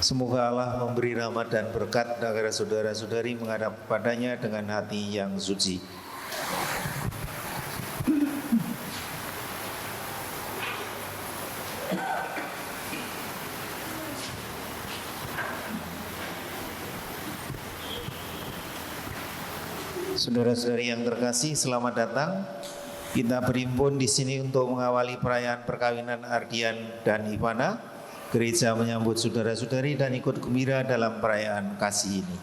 Semoga Allah memberi rahmat dan berkat agar saudara-saudari menghadap padanya dengan hati yang suci. Saudara-saudari yang terkasih, selamat datang. Kita berhimpun di sini untuk mengawali perayaan perkawinan Ardian dan Ivana. Gereja menyambut saudara-saudari dan ikut gembira dalam perayaan kasih ini.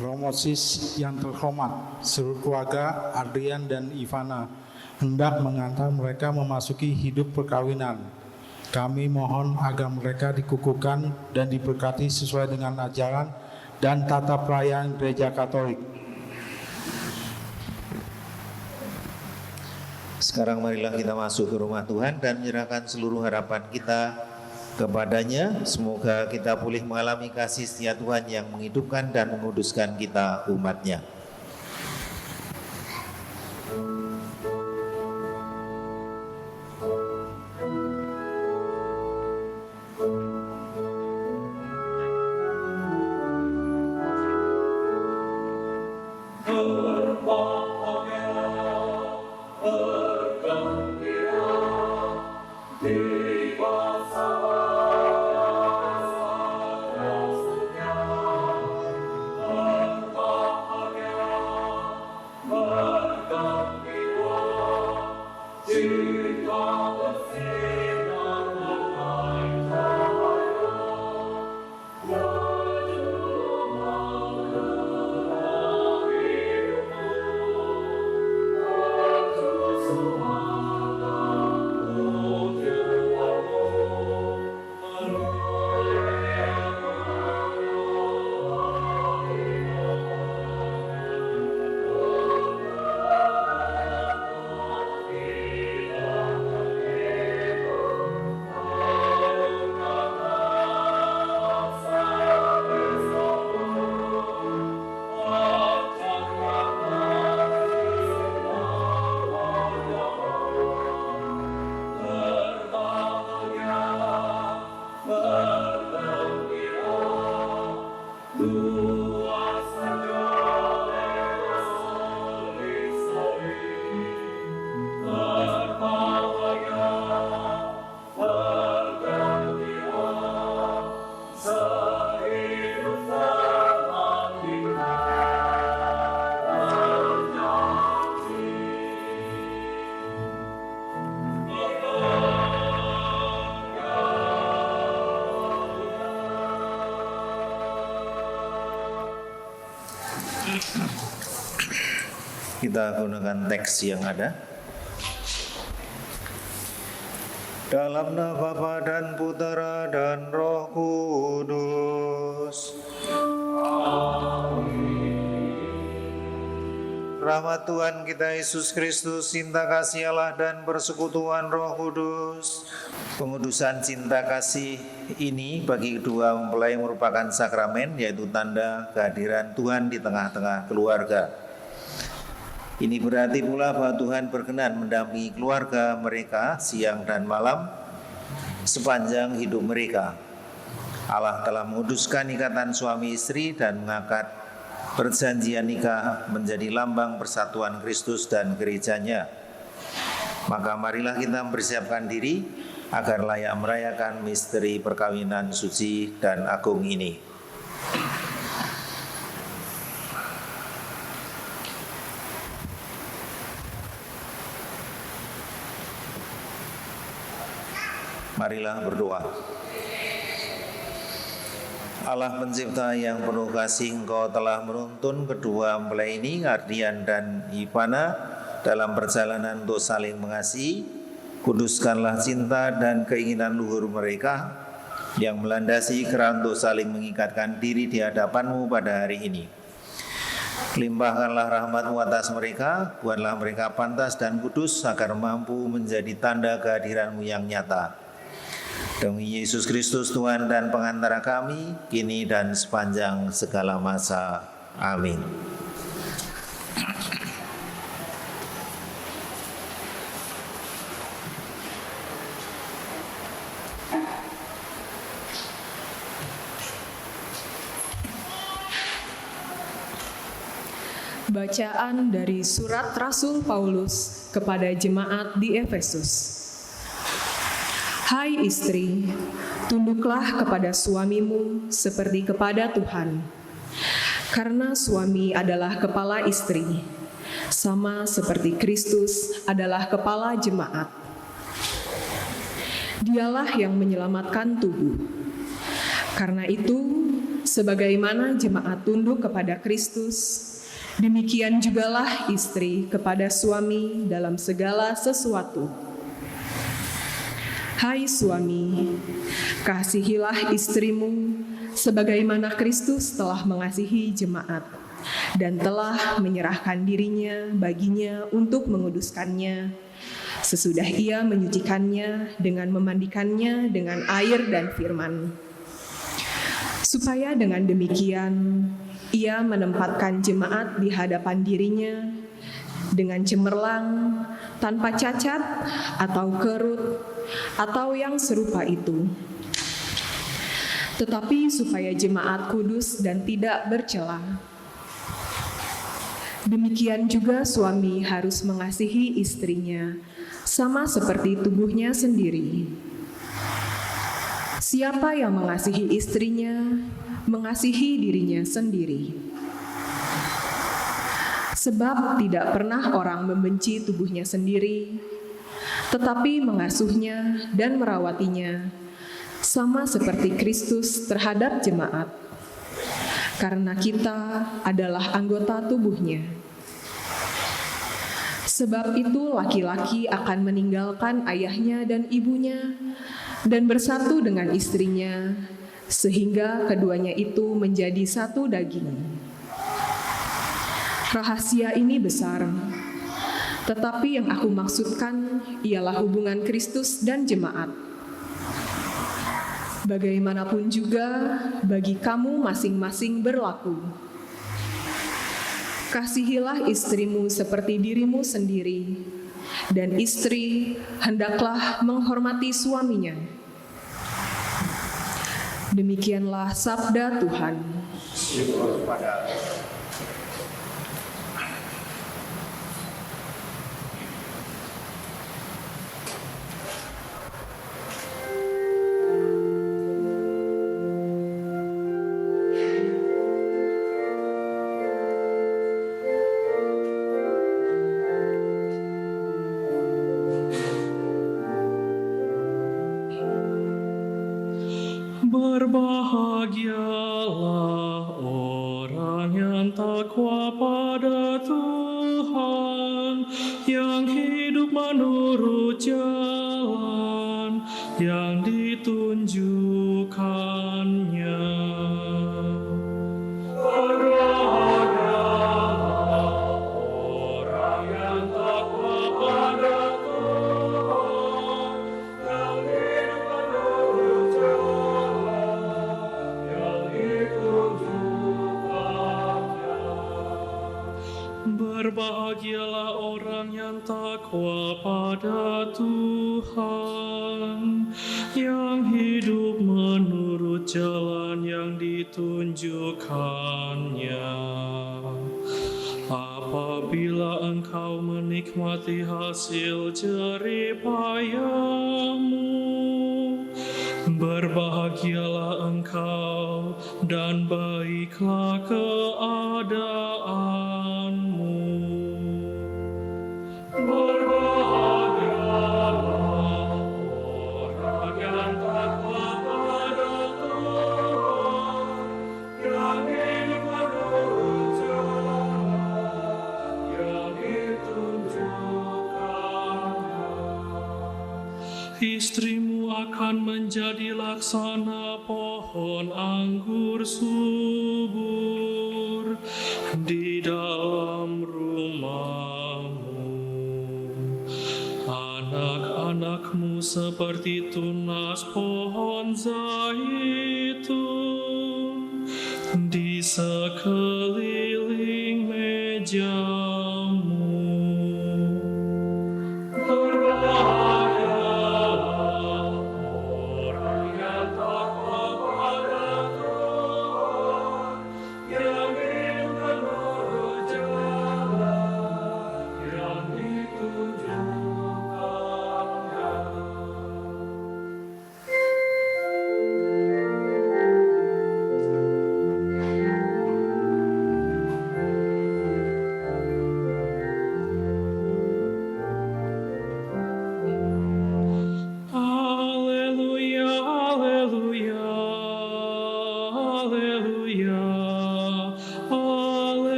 Romosis yang terhormat, seluruh keluarga Ardian dan Ivana hendak mengantar mereka memasuki hidup perkawinan. Kami mohon agar mereka dikukuhkan dan diberkati sesuai dengan ajaran dan tata perayaan Gereja Katolik. Sekarang marilah kita masuk ke rumah Tuhan dan menyerahkan seluruh harapan kita kepadanya. Semoga kita boleh mengalami kasih setia Tuhan yang menghidupkan dan menguduskan kita umatnya. Kita gunakan teks yang ada. Dalam nama Bapa dan Putera dan Roh Kudus. Amin. Rahmat Tuhan kita Yesus Kristus, cinta kasih Allah dan persekutuan Roh Kudus. Pengudusan cinta kasih ini bagi kedua mempelai merupakan sakramen, yaitu tanda kehadiran Tuhan di tengah-tengah keluarga. Ini berarti pula bahwa Tuhan berkenan mendampingi keluarga mereka siang dan malam sepanjang hidup mereka. Allah telah menguduskan ikatan suami istri dan mengangkat perjanjian nikah menjadi lambang persatuan Kristus dan gerejanya. Maka marilah kita mempersiapkan diri agar layak merayakan misteri perkawinan suci dan agung ini. Marilah berdoa. Allah pencipta yang penuh kasih, Engkau telah menuntun kedua mempelai ini, Ardian dan Ivana, dalam perjalanan untuk saling mengasihi. Kuduskanlah cinta dan keinginan luhur mereka yang melandasi kerana untuk saling mengikatkan diri di hadapan-Mu pada hari ini. Limpahkanlah rahmat-Mu atas mereka, buatlah mereka pantas dan kudus agar mampu menjadi tanda kehadiran-Mu yang nyata. Demi Yesus Kristus Tuhan dan pengantara kami, kini dan sepanjang segala masa. Amin. Bacaan dari surat Rasul Paulus kepada jemaat di Efesus. Hai istri, tunduklah kepada suamimu seperti kepada Tuhan. Karena suami adalah kepala istri, sama seperti Kristus adalah kepala jemaat. Dialah yang menyelamatkan tubuh. Karena itu, sebagaimana jemaat tunduk kepada Kristus, demikian jugalah istri kepada suami dalam segala sesuatu. Hai suami, kasihilah istrimu sebagaimana Kristus telah mengasihi jemaat dan telah menyerahkan dirinya baginya untuk menguduskannya, sesudah ia menyucikannya dengan memandikannya dengan air dan firman. Supaya dengan demikian, ia menempatkan jemaat di hadapan dirinya dengan cemerlang, tanpa cacat atau kerut, atau yang serupa itu. Tetapi supaya jemaat kudus dan tidak bercela. Demikian juga suami harus mengasihi istrinya, sama seperti tubuhnya sendiri. Siapa yang mengasihi istrinya, mengasihi dirinya sendiri. Sebab tidak pernah orang membenci tubuhnya sendiri, tetapi mengasuhnya dan merawatinya, sama seperti Kristus terhadap jemaat, karena kita adalah anggota tubuhnya. Sebab itu laki-laki akan meninggalkan ayahnya dan ibunya, dan bersatu dengan istrinya, sehingga keduanya itu menjadi satu daging. Rahasia ini besar, tetapi yang aku maksudkan ialah hubungan Kristus dan jemaat. Bagaimanapun juga bagi kamu masing-masing berlaku. Kasihilah istrimu seperti dirimu sendiri, dan istri hendaklah menghormati suaminya. Demikianlah sabda Tuhan. Berbahagialah orang yang takwa pada Tuhan, yang hidup menurut jalan yang ditunjukkannya. Berbahagialah orang yang takwa pada Tuhan, yang hidup menurut jalan yang ditunjukkannya. Apabila engkau menikmati hasil jerih payahmu, berbahagialah engkau dan baiklah keadaanmu. Berbahagialah orang yang takwa pada Tuhan, yang hidup menurut jalan yang ditunjukkannya. Istrimu akan menjadi laksana pohon anggur subur di dalam rumahmu. Anak-anakmu seperti tunas pohon zaitun di sekeliling mejamu. Berbahagialah orang yang takwa pada Tuhan, yang hidup menurut jalan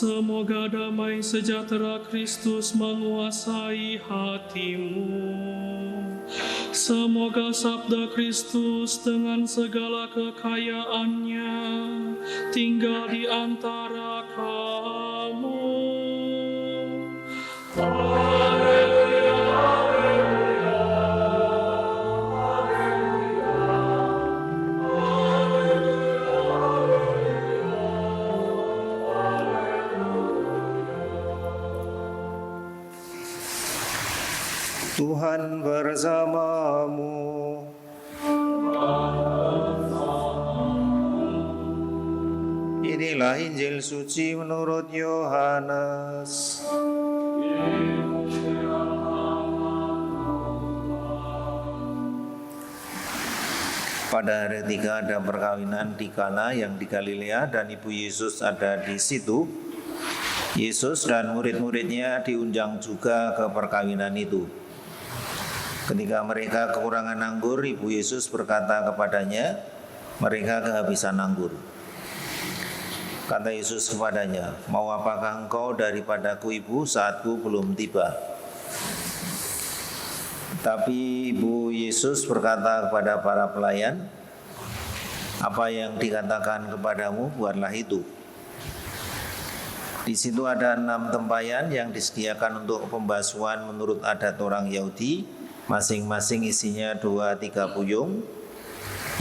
Semoga damai sejahtera Kristus menguasai hatimu. Semoga sabda Kristus dengan segala kekayaannya tinggal di antara kamu. Tuhan bersamamu. Inilah Injil suci menurut Yohanes. Pada hari ketiga ada perkawinan di Kana yang di Galilea dan ibu Yesus ada di situ. Yesus dan murid-muridnya diundang juga ke perkawinan itu. Ketika mereka kekurangan anggur, ibu Yesus berkata kepadanya, mereka kehabisan anggur. Kata Yesus kepadanya, mau apakah engkau daripadaku ibu, saatku belum tiba. Tapi ibu Yesus berkata kepada para pelayan, apa yang dikatakan kepadamu, buatlah itu. Di situ ada 6 tempayan yang disediakan untuk pembasuhan menurut adat orang Yahudi. Masing-masing isinya 2-3 puyung.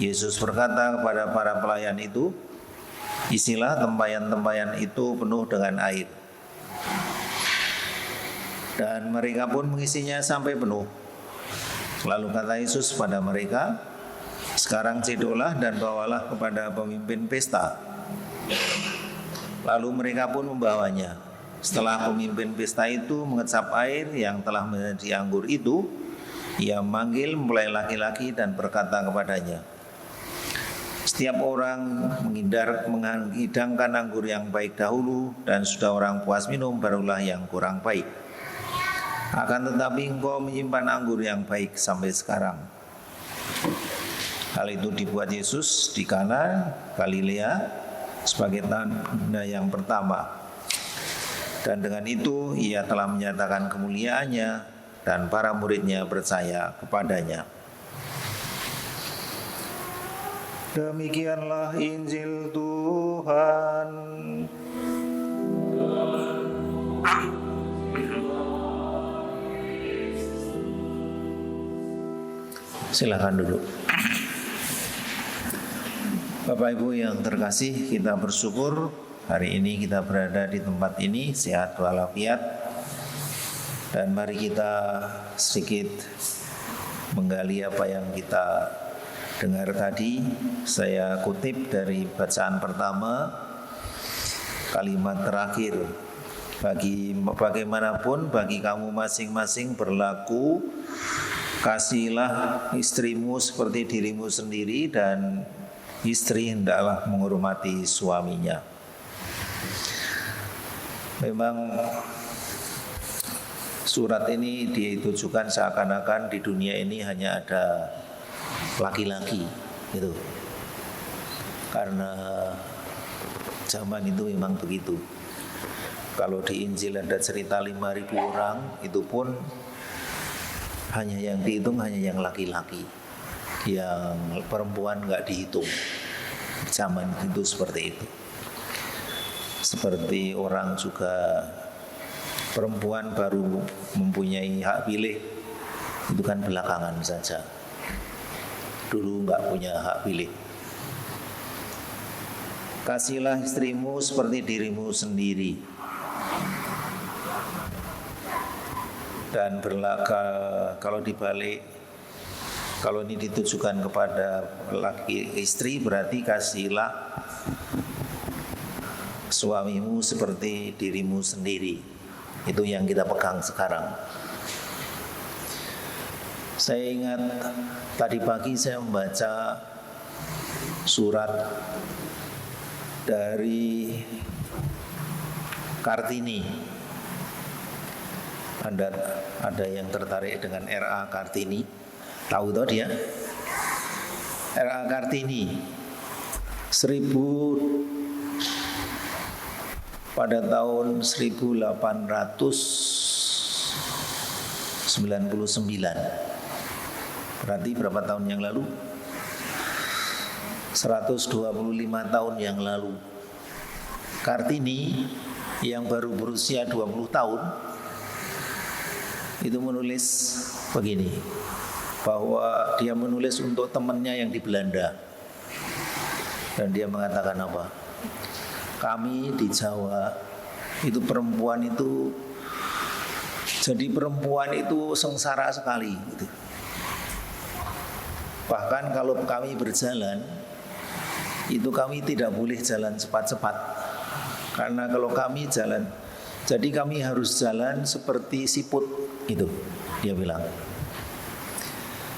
Yesus berkata kepada para pelayan itu, isilah tempayan-tempayan itu penuh dengan air. Dan mereka pun mengisinya sampai penuh. Lalu kata Yesus pada mereka, sekarang cedoklah dan bawalah kepada pemimpin pesta. Lalu mereka pun membawanya. Setelah pemimpin pesta itu mengecap air yang telah menjadi anggur itu, ia memanggil mempelai laki-laki dan berkata kepadanya, setiap orang menghidangkan anggur yang baik dahulu, dan sudah orang puas minum barulah yang kurang baik. Akan tetapi engkau menyimpan anggur yang baik sampai sekarang. Hal itu dibuat Yesus di Kana, Galilea, sebagai tanda yang pertama. Dan dengan itu ia telah menyatakan kemuliaannya, dan para muridnya percaya kepadanya. Demikianlah Injil Tuhan. Silakan duduk. Bapak Ibu yang terkasih, kita bersyukur hari ini kita berada di tempat ini sehat walafiat. Dan mari kita sedikit menggali apa yang kita dengar tadi. Saya kutip dari bacaan pertama, kalimat terakhir. Bagaimanapun bagi kamu masing-masing berlaku, kasihilah istrimu seperti dirimu sendiri, dan istri hendaklah menghormati suaminya. Memang surat ini ditujukan seakan-akan di dunia ini hanya ada laki-laki gitu. Karena zaman itu memang begitu. Kalau di Injil ada cerita 5.000 orang, itu pun hanya yang dihitung hanya yang laki-laki. Yang perempuan enggak dihitung. Zaman itu seperti itu. Seperti orang juga, perempuan baru mempunyai hak pilih, itu kan belakangan saja. Dulu enggak punya hak pilih. Kasihilah istrimu seperti dirimu sendiri. Dan kalau dibalik, kalau ini ditujukan kepada laki istri, berarti kasihilah suamimu seperti dirimu sendiri. Itu yang kita pegang sekarang. Saya ingat tadi pagi saya membaca surat dari Kartini. Ada yang tertarik dengan R.A. Kartini? Tahu toh dia? R.A. Kartini 1492 pada tahun 1899. Berarti berapa tahun yang lalu? 125 tahun yang lalu. Kartini yang baru berusia 20 tahun itu menulis begini, bahwa dia menulis untuk temannya yang di Belanda. Dan dia mengatakan apa? Kami di Jawa itu perempuan itu, jadi perempuan itu sengsara sekali gitu. Bahkan kalau kami berjalan itu kami tidak boleh jalan cepat-cepat, karena kalau kami jalan, jadi kami harus jalan seperti siput itu, dia bilang.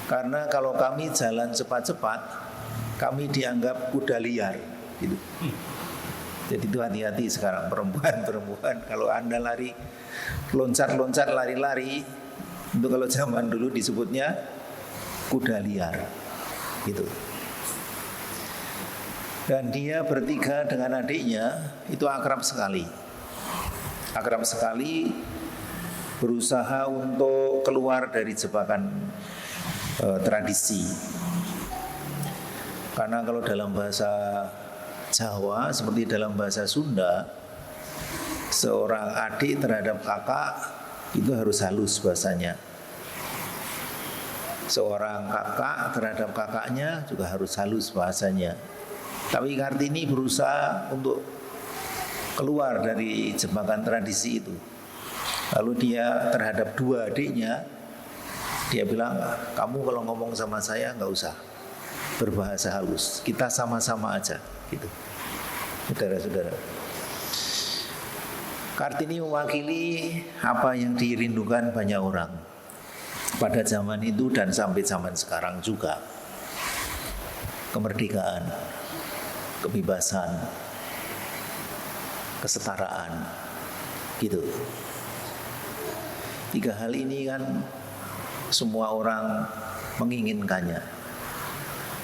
Karena kalau kami jalan cepat-cepat, kami dianggap kuda liar gitu. Jadi itu hati-hati sekarang perempuan kalau Anda lari, loncat-loncat, lari-lari, itu kalau zaman dulu disebutnya kuda liar gitu. Dan dia bertiga dengan adiknya itu akrab sekali, berusaha untuk keluar dari jebakan tradisi. Karena kalau dalam bahasa Jawa seperti dalam bahasa Sunda, seorang adik terhadap kakak itu harus halus bahasanya. Seorang kakak terhadap kakaknya juga harus halus bahasanya. Tapi Kartini berusaha untuk keluar dari jebakan tradisi itu. Lalu dia terhadap dua adiknya, dia bilang, kamu kalau ngomong sama saya nggak usah berbahasa halus, kita sama-sama aja gitu. Saudara-saudara, Kartini mewakili apa yang dirindukan banyak orang pada zaman itu dan sampai zaman sekarang juga. Kemerdekaan, kebebasan, kesetaraan gitu. Tiga hal ini kan semua orang menginginkannya.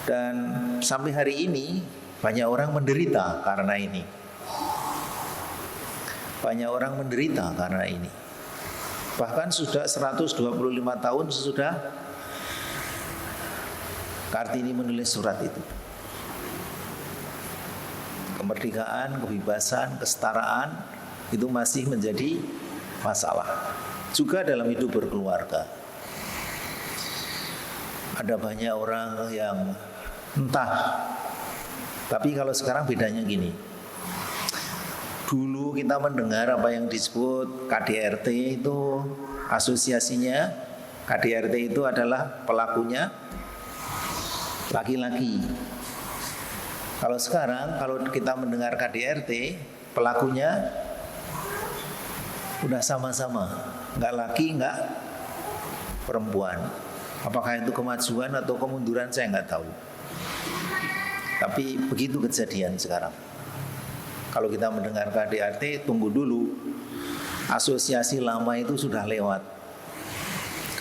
Dan sampai hari ini banyak orang menderita karena ini. Banyak orang menderita karena ini. Bahkan sudah 125 tahun sesudah Kartini menulis surat itu. Kemerdekaan, kebebasan, kesetaraan itu masih menjadi masalah. Juga dalam hidup berkeluarga. Ada banyak orang yang entah. Tapi kalau sekarang bedanya gini. Dulu kita mendengar apa yang disebut KDRT itu, asosiasinya KDRT itu adalah pelakunya laki-laki. Kalau sekarang kalau kita mendengar KDRT, pelakunya udah sama-sama, nggak laki, nggak perempuan. Apakah itu kemajuan atau kemunduran saya nggak tahu. Tapi begitu kejadian sekarang. Kalau kita mendengar KDRT, tunggu dulu. Asosiasi lama itu sudah lewat.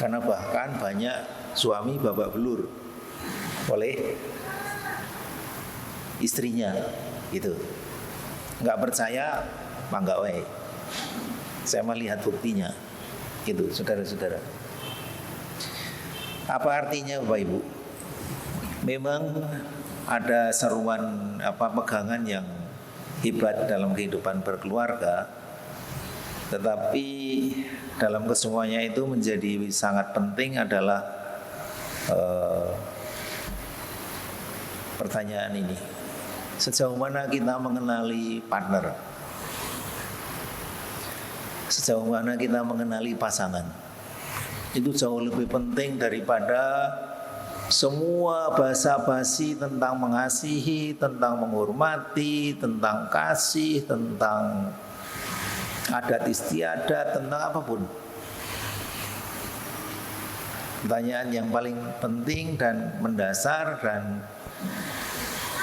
Karena bahkan banyak suami babak belur oleh istrinya gitu. Nggak percaya, mangga wae. Saya melihat buktinya. Gitu, saudara-saudara. Apa artinya Bapak Ibu? Memang ada seruan pegangan yang hebat dalam kehidupan berkeluarga, tetapi dalam kesemuanya itu menjadi sangat penting adalah pertanyaan ini: sejauh mana kita mengenali partner? Sejauh mana kita mengenali pasangan? Itu jauh lebih penting daripada semua basa-basi tentang mengasihi, tentang menghormati, tentang kasih, tentang adat istiadat, tentang apapun. Pertanyaan yang paling penting dan mendasar dan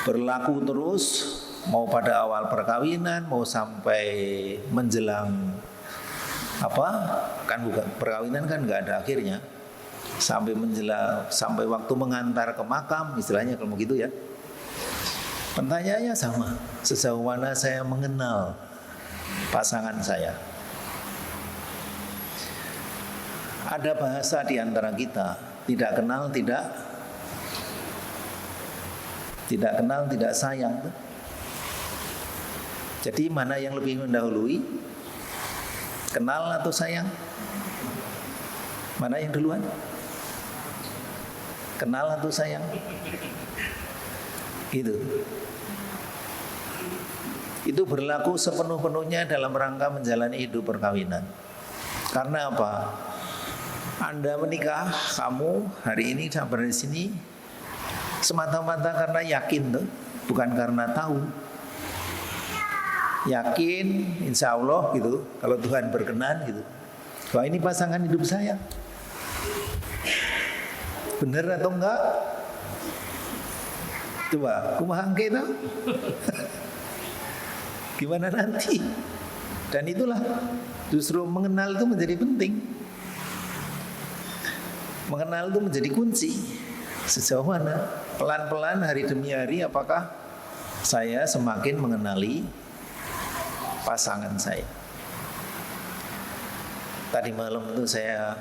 berlaku terus, mau pada awal perkawinan, mau sampai menjelang kan bukan perkawinan kan nggak ada akhirnya. Sampai menjelang, sampai waktu mengantar ke makam, istilahnya kalau begitu ya. Pertanyaannya sama, sejauh mana saya mengenal pasangan saya. Ada bahasa di antara kita, tidak kenal tidak sayang. Jadi mana yang lebih mendahului? Kenal atau sayang? Mana yang duluan? Kenal atau sayang? Gitu. Itu berlaku sepenuh-penuhnya dalam rangka menjalani hidup perkawinan. Karena apa? Anda menikah, kamu hari ini sampai di sini semata-mata karena yakin tuh, bukan karena tahu. Yakin, insya Allah gitu, kalau Tuhan berkenan gitu. Wah, ini pasangan hidup saya. Bener atau enggak? Coba, kumaha kita? Gimana nanti? Dan itulah justru mengenal itu menjadi penting. Mengenal itu menjadi kunci. Sejauh mana? Pelan-pelan hari demi hari apakah saya semakin mengenali pasangan saya. Tadi malam itu saya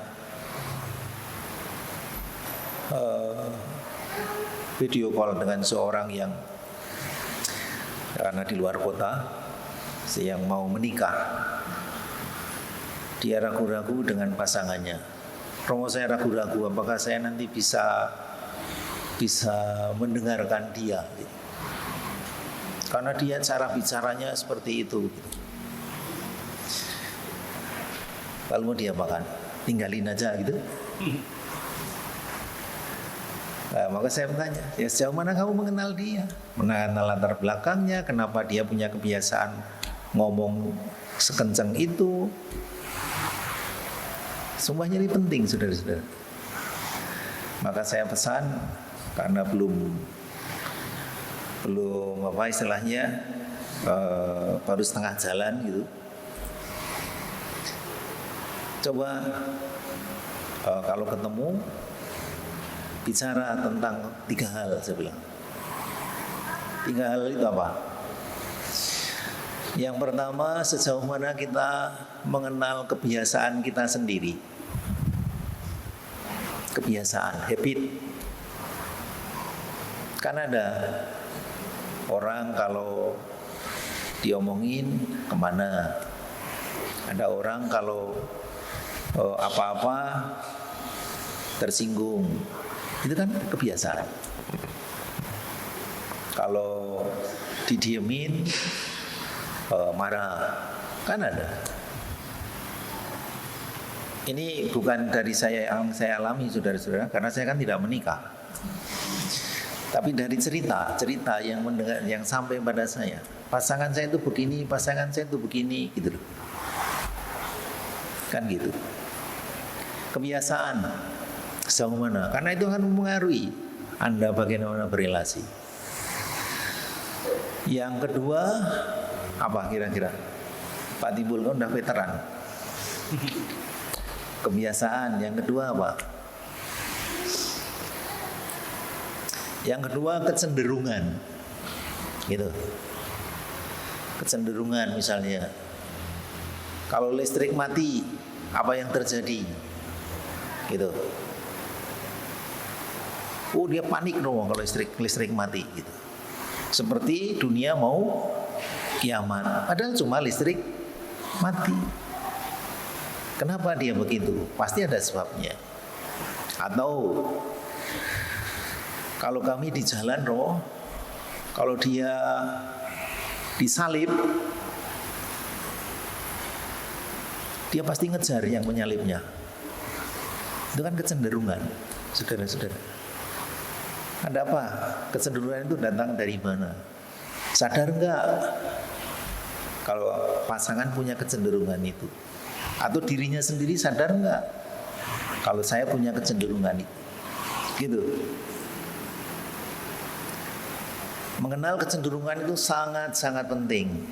video call dengan seorang yang karena di luar kota, yang mau menikah. Dia ragu-ragu dengan pasangannya. Romo, saya ragu-ragu apakah saya nanti bisa mendengarkan dia, karena dia cara bicaranya seperti itu. Lalu mau diapakan? Tinggalin aja gitu. Nah, maka saya bertanya, ya sejauh mana kamu mengenal dia? Mengenal latar belakangnya, kenapa dia punya kebiasaan ngomong sekencang itu? Semuanya ini penting, saudara-saudara. Maka saya pesan, karena belum apa istilahnya, baru setengah jalan gitu. Coba kalau ketemu bicara tentang 3 hal, saya bilang. 3 hal itu apa? Yang pertama, sejauh mana kita mengenal kebiasaan kita sendiri. Kebiasaan, habit. Kan ada orang kalau diomongin kemana. Ada orang kalau apa-apa tersinggung. Itu kan kebiasaan. Kalau didiemin marah, kan ada. Ini bukan dari saya yang saya alami, saudara-saudara, karena saya kan tidak menikah. Tapi dari cerita yang mendengar, yang sampai pada saya, pasangan saya itu begini, pasangan saya itu begini, gitu loh. Kan gitu. Kebiasaan sejauh mana? Karena itu akan mempengaruhi Anda bagaimana berrelasi. Yang kedua, apa kira-kira? Pak Timbul kan udah veteran. Kebiasaan. Yang kedua apa? Yang kedua kecenderungan. Gitu. Kecenderungan misalnya. Kalau listrik mati, apa yang terjadi? Gitu. Oh, dia panik dong kalau listrik mati gitu. Seperti dunia mau kiamat. Padahal cuma listrik mati. Kenapa dia begitu? Pasti ada sebabnya. Atau kalau kami di jalan roh, kalau dia disalib, dia pasti ngejar yang menyalibnya. Itu kan kecenderungan, saudara-saudara. Ada apa? Kecenderungan itu datang dari mana? Sadar enggak kalau pasangan punya kecenderungan itu? Atau dirinya sendiri sadar enggak kalau saya punya kecenderungan itu? Gitu. Mengenal kecenderungan itu sangat-sangat penting.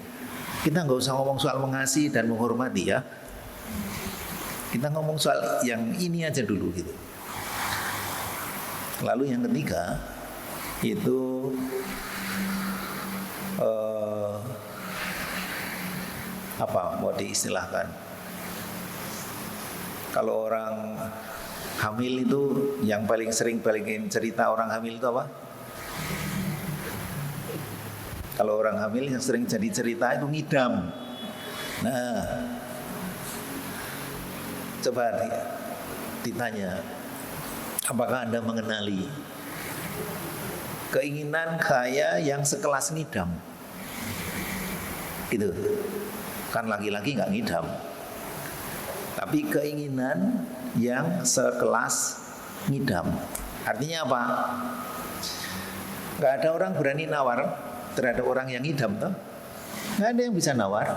Kita nggak usah ngomong soal mengasihi dan menghormati ya. Kita ngomong soal yang ini aja dulu gitu. Lalu yang ketiga itu Apa mau diistilahkan? Kalau orang hamil itu yang paling sering cerita orang hamil itu apa? Kalau orang hamil yang sering jadi cerita itu ngidam. Nah, coba ditanya, apakah Anda mengenali keinginan kaya yang sekelas ngidam? Gitu. Kan laki-laki nggak ngidam. Tapi keinginan yang sekelas ngidam. Artinya apa? Nggak ada orang berani nawar terhadap orang yang ngidam toh. Nggak ada yang bisa nawar.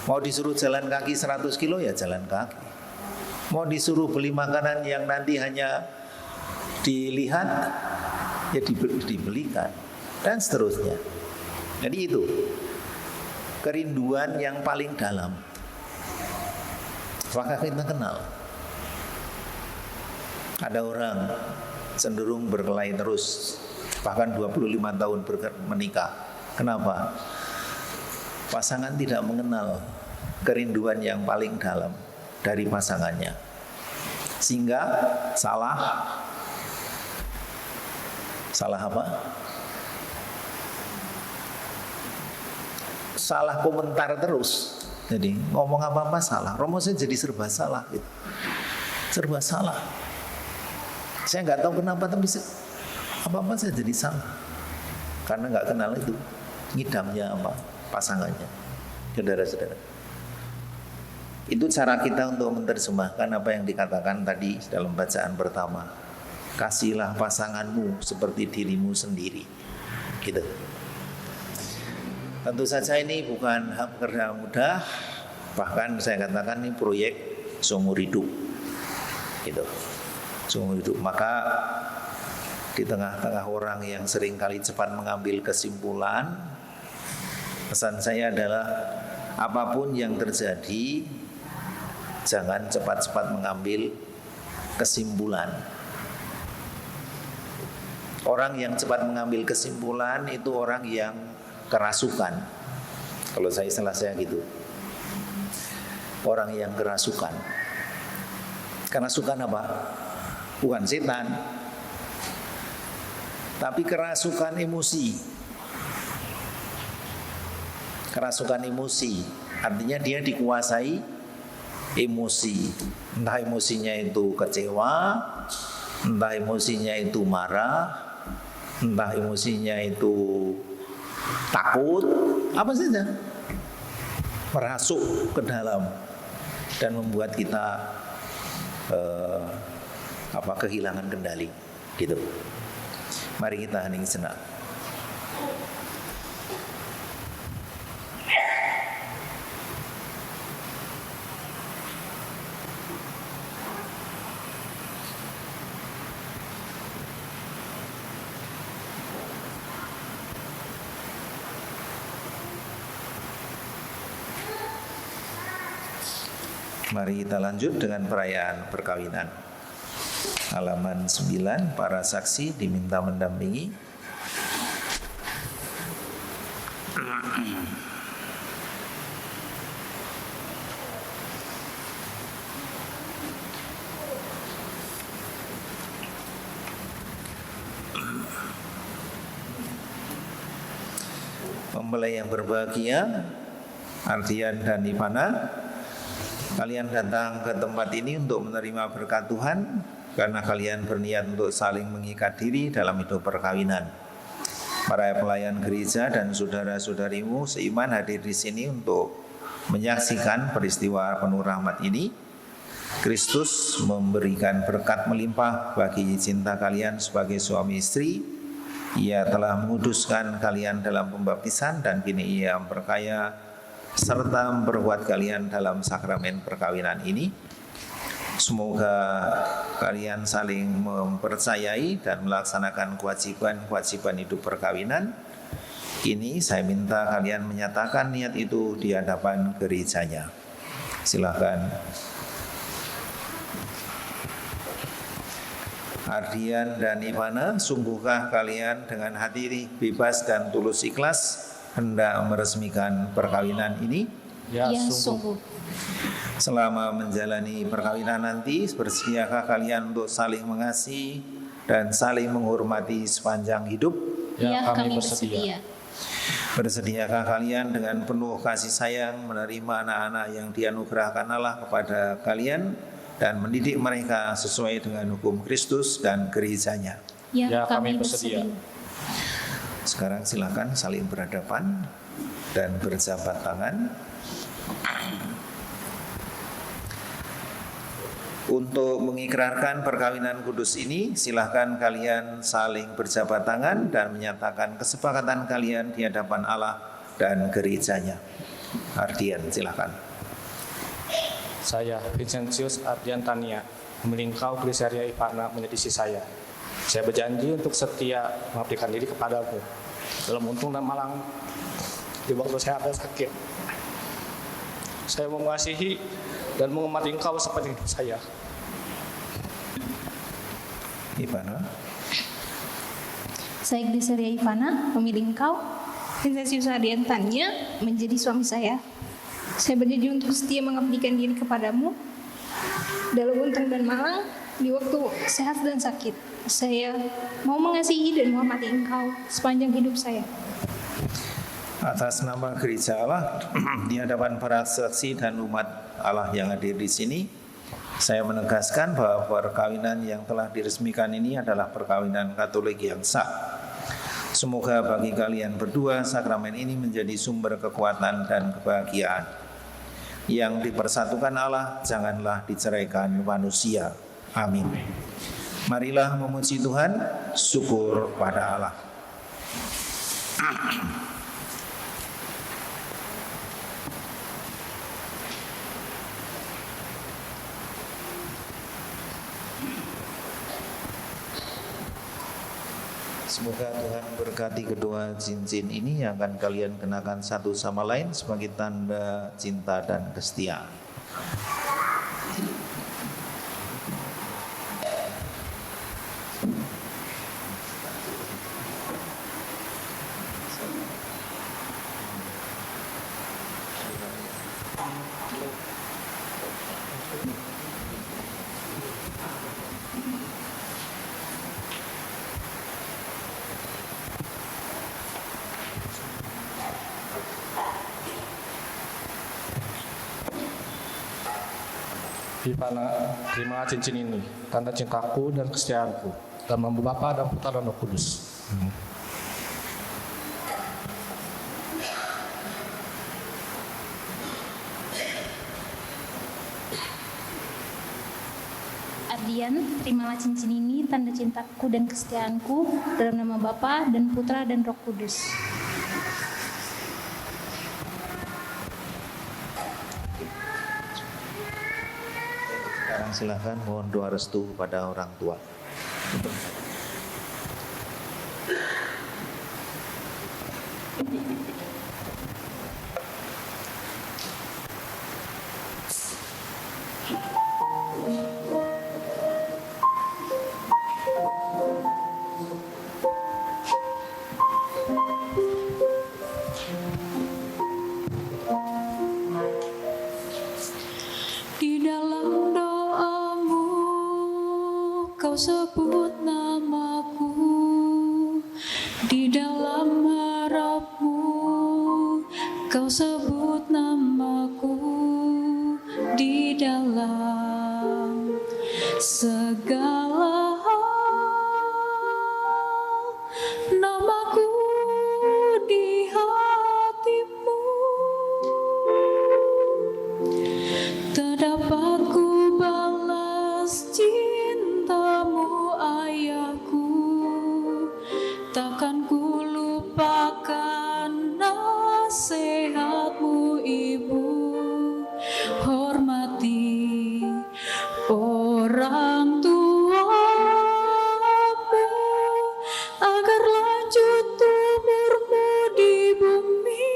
Mau disuruh jalan kaki 100 kilo ya jalan kaki. Mau disuruh beli makanan yang nanti hanya dilihat ya dibelikan dan seterusnya. Jadi itu kerinduan yang paling dalam. Apakah kita kenal? Ada orang cenderung berkelahi terus, bahkan 25 tahun menikah. Kenapa? Pasangan tidak mengenal kerinduan yang paling dalam dari pasangannya, sehingga salah apa? Salah komentar terus. Jadi ngomong apa-apa salah. Romosnya jadi serba salah gitu. Serba salah. Saya nggak tahu kenapa tapi apa-apa saya jadi salah. Karena nggak kenal itu ngidamnya apa pasangannya. Saudara-saudara. Itu cara kita untuk menerjemahkan apa yang dikatakan tadi dalam bacaan pertama. Kasihlah pasanganmu seperti dirimu sendiri. Gitu. Tentu saja ini bukan pekerjaan mudah, bahkan saya katakan ini proyek seumur hidup, gitu, seumur hidup. Maka di tengah-tengah orang yang seringkali cepat mengambil kesimpulan, pesan saya adalah apapun yang terjadi, jangan cepat-cepat mengambil kesimpulan. Orang yang cepat mengambil kesimpulan itu orang yang kerasukan. Kalau istilah saya gitu. Orang yang kerasukan. Kerasukan apa? Bukan setan. Tapi kerasukan emosi. Kerasukan emosi. Artinya dia dikuasai emosi. Entah emosinya itu kecewa, entah emosinya itu marah, entah emosinya itu takut, apa saja, merasuk ke dalam dan membuat kita kehilangan kendali, gitu. Mari kita hening sejenak. Mari kita lanjut dengan perayaan perkawinan. Halaman 9, para saksi diminta mendampingi. Mempelai yang berbahagia, Ardian dan Ivana, kalian datang ke tempat ini untuk menerima berkat Tuhan karena kalian berniat untuk saling mengikat diri dalam hidup perkawinan. Para pelayan gereja dan saudara-saudarimu seiman hadir di sini untuk menyaksikan peristiwa penuh rahmat ini. Kristus memberikan berkat melimpah bagi cinta kalian sebagai suami istri. Ia telah menguduskan kalian dalam pembaptisan dan kini Ia memperkaya serta memperkuat kalian dalam sakramen perkawinan ini. Semoga kalian saling mempercayai dan melaksanakan kewajiban-kewajiban hidup perkawinan. Kini saya minta kalian menyatakan niat itu di hadapan gerejanya. Silakan. Ardian dan Ivana, sungguhkah kalian dengan hati bebas dan tulus ikhlas hendak meresmikan perkawinan ini? Ya, sungguh. Selama menjalani perkawinan nanti, bersediakah kalian untuk saling mengasihi dan saling menghormati sepanjang hidup? Ya, kami bersedia. Bersediakah kalian dengan penuh kasih sayang menerima anak-anak yang dianugerahkan Allah kepada kalian dan mendidik mereka sesuai dengan hukum Kristus dan gerejanya? Ya, kami bersedia. Sekarang silakan saling berhadapan dan berjabat tangan. Untuk mengikrarkan perkawinan kudus ini, silahkan kalian saling berjabat tangan dan menyatakan kesepakatan kalian di hadapan Allah dan gerejanya. Ardian, silahkan. Saya, Vincentius Ardian Tania, memilih engkau, Glyceria Ivana, menjadi istri saya. Saya berjanji untuk setia mengabdikan diri kepadamu dalam untung dan malang di waktu saya ada sakit. Saya mengasihi dan menghormati engkau sepanjang hidup saya. Ivana. Saya Glyceria Ivana, memilih engkau, Vincentius Ardian Tania, menjadi suami saya. Saya berjanji untuk setia mengabdikan diri kepadamu dalam untung dan malang di waktu sehat dan sakit. Saya mau mengasihi dan menghormati engkau sepanjang hidup saya. Atas nama gereja Allah di hadapan para saksi dan umat Allah yang hadir di sini, saya menegaskan bahwa perkawinan yang telah diresmikan ini adalah perkawinan Katolik yang sah. Semoga bagi kalian berdua sakramen ini menjadi sumber kekuatan dan kebahagiaan. Yang dipersatukan Allah janganlah diceraikan manusia. Amin. Marilah memuji Tuhan, syukur pada Allah. Semoga Tuhan berkati kedua cincin ini yang akan kalian kenakan satu sama lain sebagai tanda cinta dan kesetiaan. Ivana, terimalah cincin ini, tanda cintaku dan kesetiaanku, dalam nama Bapa dan Putra dan Roh Kudus. Ardian, terimalah cincin ini, tanda cintaku dan kesetiaanku, dalam nama Bapa dan Putra dan Roh Kudus. Sekarang silakan mohon doa restu kepada orang tua. Di dalam doamu kau sebut namaku, di dalam harapmu kau sebut namaku, di dalam segala hal namaku di hatimu. Terdapat ku balas cintamu ayahku, takkan ku lupakan nasihatmu ibu. Hormati orang tuamu agar lanjut umurmu di bumi.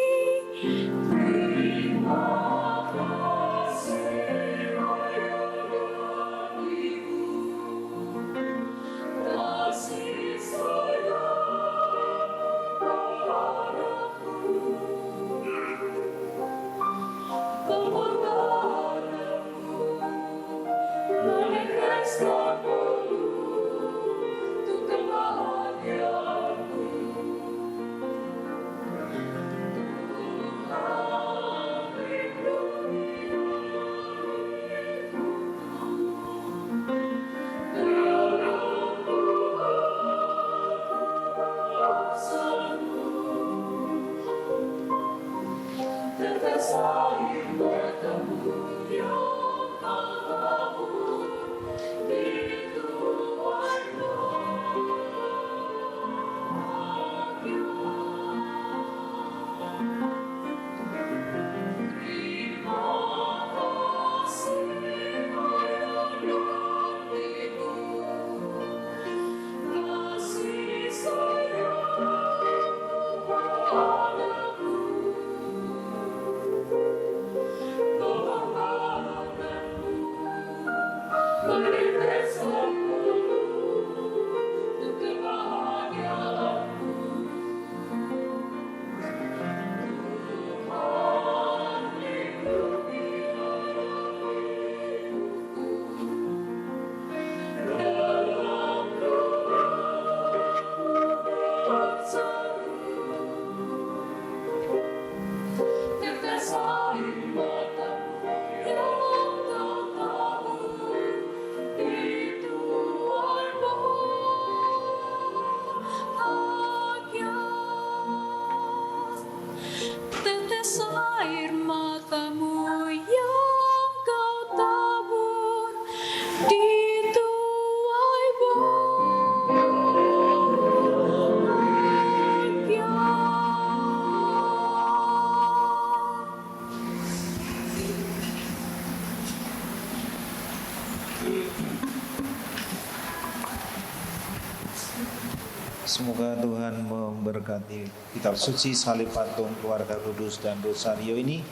Semoga Tuhan memberkati kitab suci, salib patung, keluarga kudus, dan rosario ini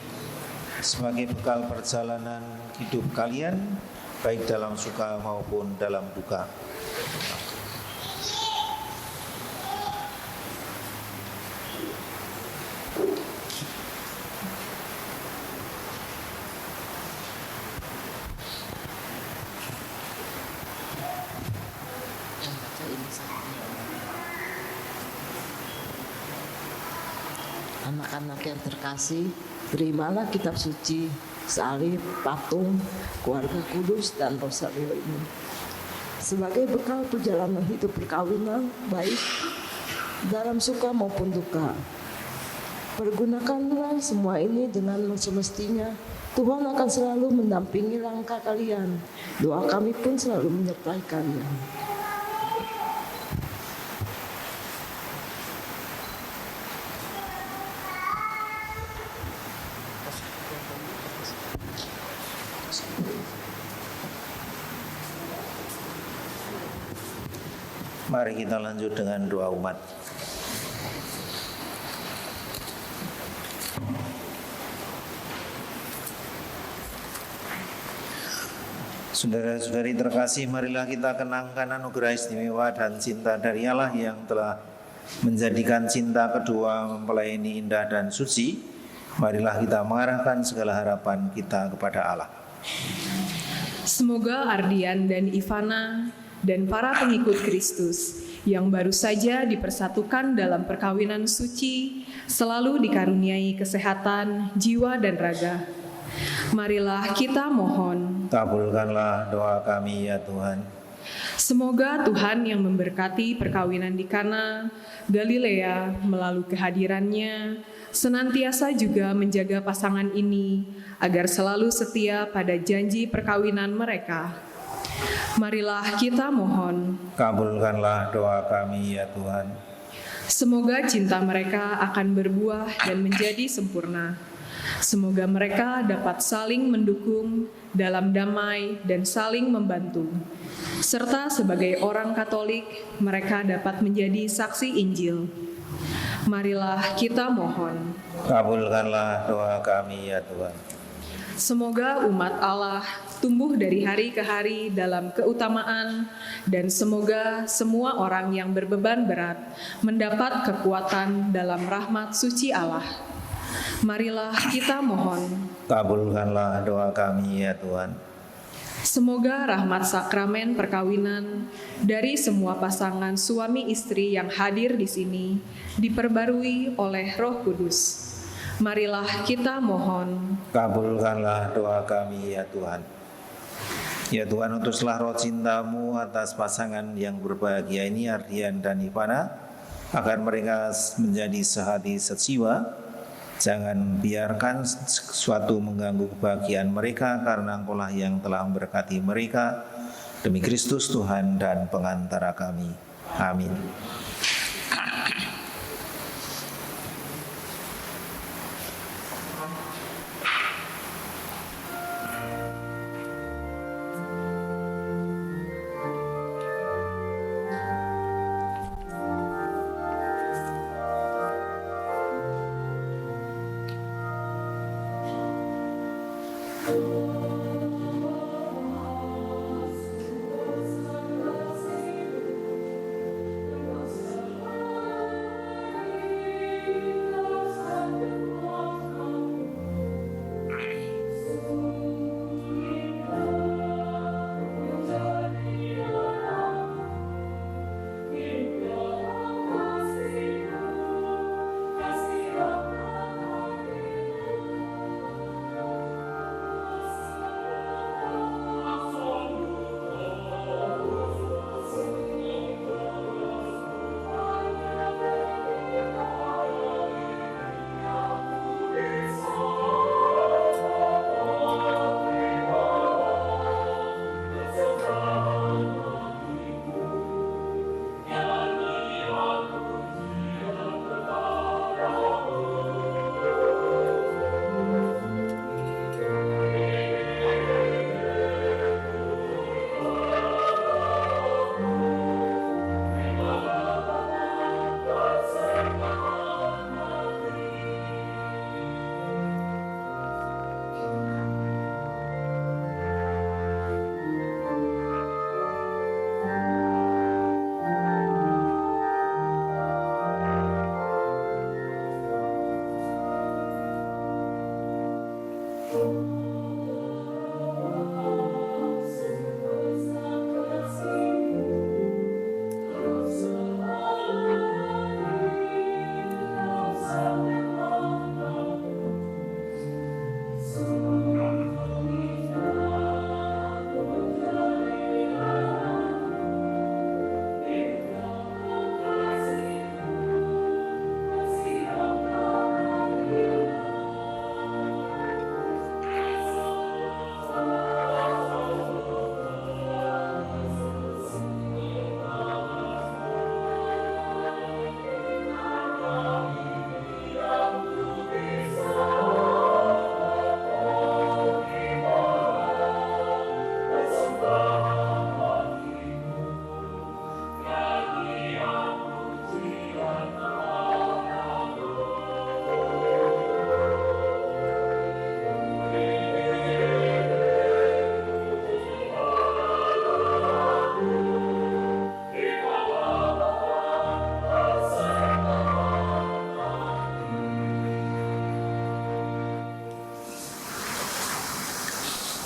sebagai bekal perjalanan hidup kalian, baik dalam suka maupun dalam duka. Anak-anak yang terkasih, terimalah kitab suci, salib, patung, keluarga kudus, dan rosario ini sebagai bekal perjalanan hidup perkawinan, baik dalam suka maupun duka. Pergunakanlah semua ini dengan semestinya. Tuhan akan selalu mendampingi langkah kalian. Doa kami pun selalu menyertai kalian. Mari kita lanjut dengan doa umat. Saudara-saudari terkasih, marilah kita kenangkan anugerah istimewa dan cinta dari Allah yang telah menjadikan cinta kedua mempelai ini indah dan suci. Marilah kita mengarahkan segala harapan kita kepada Allah. Semoga Ardian dan Ivana dan para pengikut Kristus yang baru saja dipersatukan dalam perkawinan suci selalu dikaruniai kesehatan jiwa dan raga. Marilah kita mohon. Kabulkanlah doa kami ya Tuhan. Semoga Tuhan yang memberkati perkawinan di Kana, Galilea melalui kehadirannya senantiasa juga menjaga pasangan ini agar selalu setia pada janji perkawinan mereka. Marilah kita mohon. Kabulkanlah doa kami ya Tuhan. Semoga cinta mereka akan berbuah dan menjadi sempurna. Semoga mereka dapat saling mendukung dalam damai dan saling membantu. Serta sebagai orang Katolik, mereka dapat menjadi saksi Injil. Marilah kita mohon. Kabulkanlah doa kami ya Tuhan. Semoga umat Allah tumbuh dari hari ke hari dalam keutamaan, dan semoga semua orang yang berbeban berat mendapat kekuatan dalam rahmat suci Allah. Marilah kita mohon. Kabulkanlah doa kami ya Tuhan. Semoga rahmat sakramen perkawinan dari semua pasangan suami istri yang hadir di sini diperbarui oleh Roh Kudus. Marilah kita mohon. Kabulkanlah doa kami ya Tuhan. Ya Tuhan, utuslah roh cinta-Mu atas pasangan yang berbahagia ini, Ardian dan Ivana, agar mereka menjadi sehati sejiwa. Jangan biarkan sesuatu mengganggu kebahagiaan mereka, karena Engkaulah yang telah memberkati mereka. Demi Kristus Tuhan dan pengantara kami. Amin.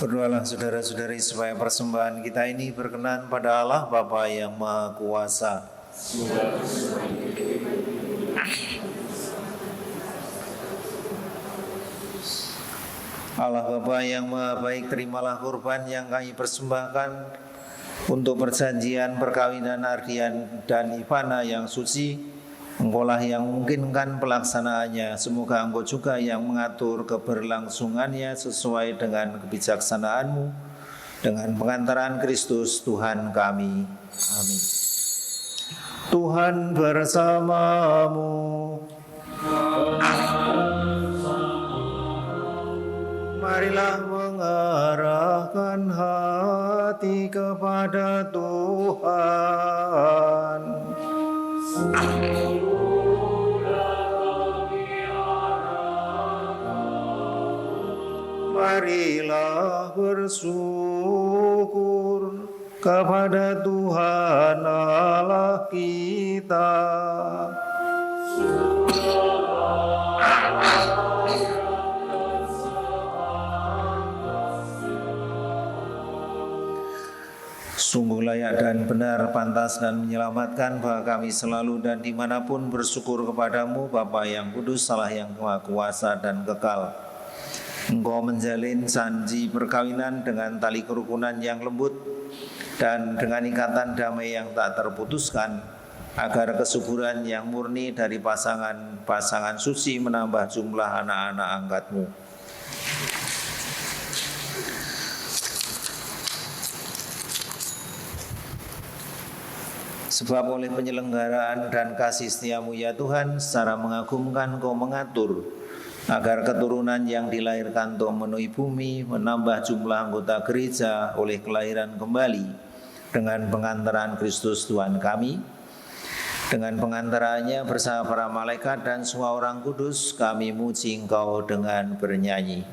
Berdoalah saudara-saudari supaya persembahan kita ini berkenan pada Allah Bapa yang Maha Kuasa. Allah Bapa yang Maha Baik, terimalah kurban yang kami persembahkan untuk perjanjian perkawinan Ardian dan Ivana yang suci. Engkaulah yang memungkinkan pelaksanaannya. Semoga Engkau juga yang mengatur keberlangsungannya sesuai dengan kebijaksanaan-Mu, dengan pengantaran Kristus Tuhan kami. Amin. Tuhan bersamamu. Marilah mengarahkan hati kepada Tuhan. Marilah bersyukur kepada Tuhan Allah kita. Sungguh layak dan benar, pantas dan menyelamatkan bahwa kami selalu dan dimanapun bersyukur kepadamu, Bapa yang kudus, Allah yang Maha Kuasa dan kekal. Engkau menjalin janji perkawinan dengan tali kerukunan yang lembut dan dengan ikatan damai yang tak terputuskan, agar kesuburan yang murni dari pasangan suci menambah jumlah anak-anak angkatmu. Sebab oleh penyelenggaraan dan kasih setiamu ya Tuhan, secara mengagumkan Kau mengatur agar keturunan yang dilahirkan untuk memenuhi bumi menambah jumlah anggota gereja oleh kelahiran kembali dengan pengantaran Kristus Tuhan kami. Dengan pengantarannya bersama para malaikat dan semua orang kudus, kami muji Engkau dengan bernyanyi.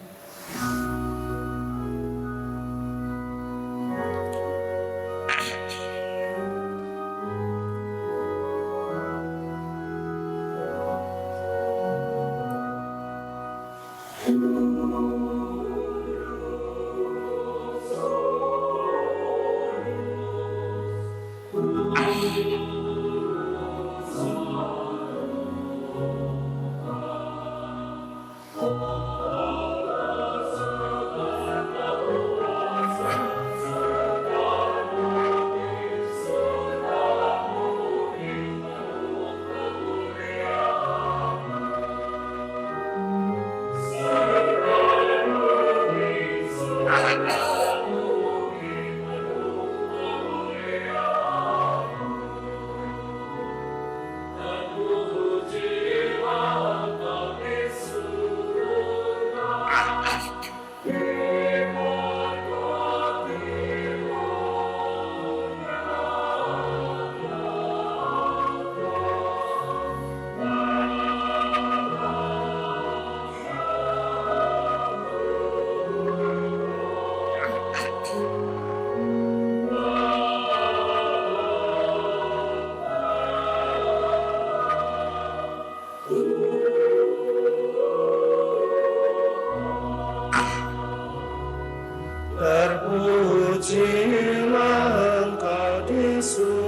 Terpujilah Engkau di surga.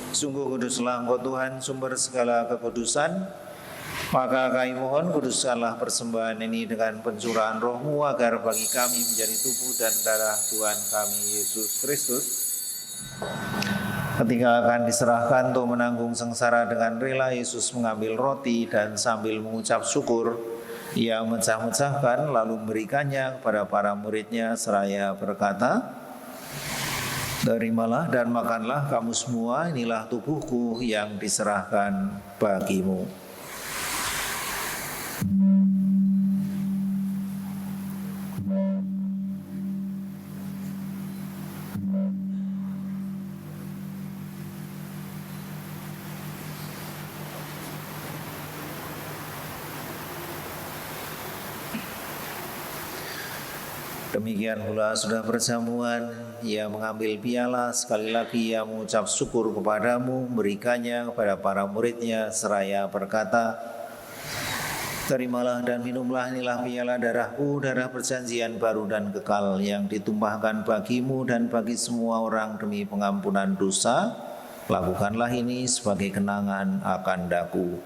Sungguh kuduslah Engkau Tuhan, sumber segala kekudusan. Maka kami mohon kuduskanlah persembahan ini dengan pencurahan Roh-Mu, agar bagi kami menjadi tubuh dan darah Tuhan kami Yesus Kristus. Ketika akan diserahkan untuk menanggung sengsara dengan rela, Yesus mengambil roti dan sambil mengucap syukur, Ia mecah-mecahkan lalu memberikannya kepada para murid-Nya seraya berkata, "Terimalah dan makanlah kamu semua, inilah tubuhku yang diserahkan bagimu." Demikian pula sudah perjamuan, ia mengambil piala, sekali lagi ia mengucap syukur kepadamu, memberikannya kepada para muridnya, seraya berkata, terimalah dan minumlah, inilah piala darahku, darah perjanjian baru dan kekal yang ditumpahkan bagimu dan bagi semua orang demi pengampunan dosa. Lakukanlah ini sebagai kenangan akan daku.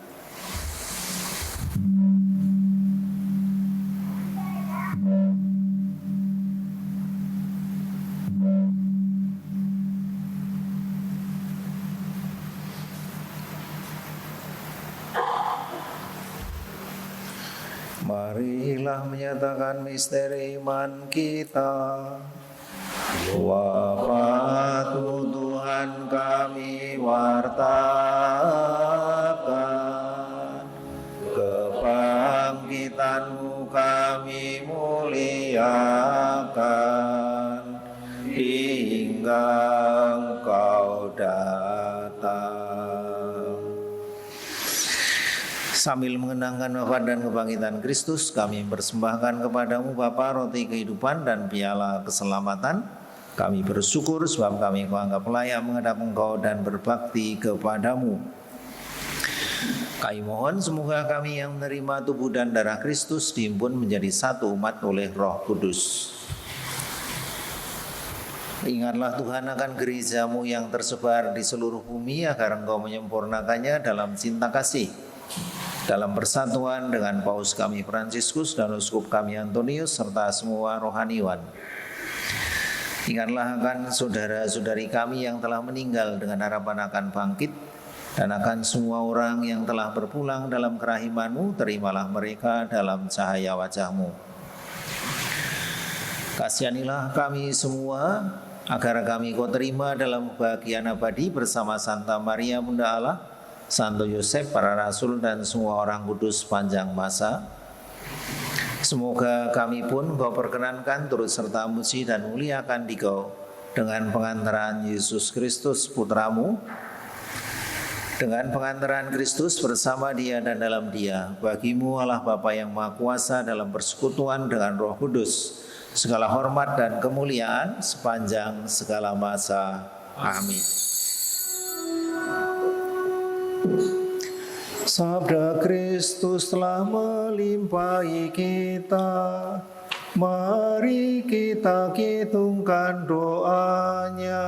Marilah menyatakan misteri iman kita. Wafatmu Tuhan kami wartakan, kebangkitan-Mu kami muliakan, hingga Engkau datang. Sambil mengenangkan wafat dan kebangkitan Kristus, kami persembahkan kepadamu Bapa roti kehidupan dan piala keselamatan. Kami bersyukur sebab kami Kau anggap layak menghadap Engkau dan berbakti kepadamu. Kami mohon semoga kami yang menerima tubuh dan darah Kristus dihimpun menjadi satu umat oleh Roh Kudus. Ingatlah Tuhan akan gereja-Mu yang tersebar di seluruh bumi agar Engkau menyempurnakannya dalam cinta kasih, dalam persatuan dengan Paus kami Fransiskus dan Uskup kami Antonius serta semua rohaniwan. Ingatlah akan saudara-saudari kami yang telah meninggal dengan harapan akan bangkit, dan akan semua orang yang telah berpulang dalam kerahiman-Mu, terimalah mereka dalam cahaya wajah-Mu. Kasihanilah kami semua agar kami Kau terima dalam kebahagiaan abadi bersama Santa Maria Bunda Allah, Santo Yosef, para rasul dan semua orang kudus sepanjang masa. Semoga kami pun Kau perkenankan turut serta muji dan muliakan Dikau dengan pengantaran Yesus Kristus Putra-Mu, dengan pengantaran Kristus bersama Dia dan dalam Dia. Bagi-Mu Allah Bapa yang Maha Kuasa dalam persekutuan dengan Roh Kudus, segala hormat dan kemuliaan sepanjang segala masa. Amin. Sabda Kristus telah melimpahi kita. Mari kita hitungkan doanya.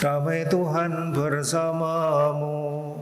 Damai Tuhan bersamamu.